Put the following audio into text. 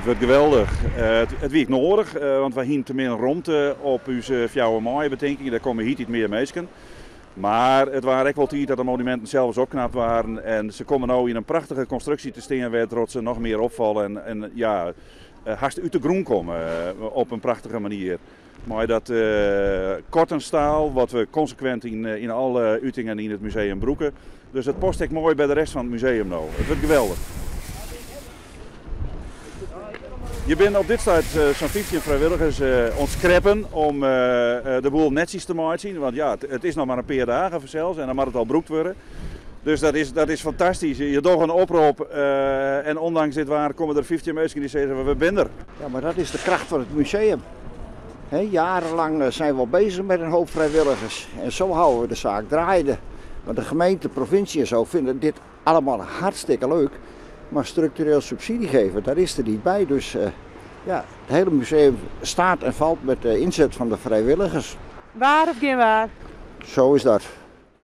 wordt geweldig. Het wiekt nodig, want we hebben te min ruimte op onze Fjouwe Maaienbetinking. Daar komen hier iets meer mensen. Maar het waren echt wel tijd dat de monumenten zelfs opknapt waren. En ze komen nu in een prachtige constructie te staan waardoor ze nog meer opvallen. En ja, haast uit de groen komen op een prachtige manier. Maar dat kortenstaal, wat we consequent in alle uitingen in het museum broeken. Dus het past echt mooi bij de rest van het museum nou. Het wordt geweldig. Je bent op dit tijd zo'n 15 vrijwilligers ontskreppen om de boel netjes te maken. Want ja, het is nog maar een paar dagen zelfs en dan mag het al broekt worden. Dus dat is fantastisch. Je doet een oproep en ondanks dit waar komen er 15 mensen die zeggen we zijn er. Ja, maar dat is de kracht van het museum. Jarenlang zijn we al bezig met een hoop vrijwilligers en zo houden we de zaak draaiende. Want de gemeente, provincie en zo vinden dit allemaal hartstikke leuk. Maar structureel subsidie geven, daar is er niet bij. Dus ja, het hele museum staat en valt met de inzet van de vrijwilligers. Waar of geen waar? Zo is dat.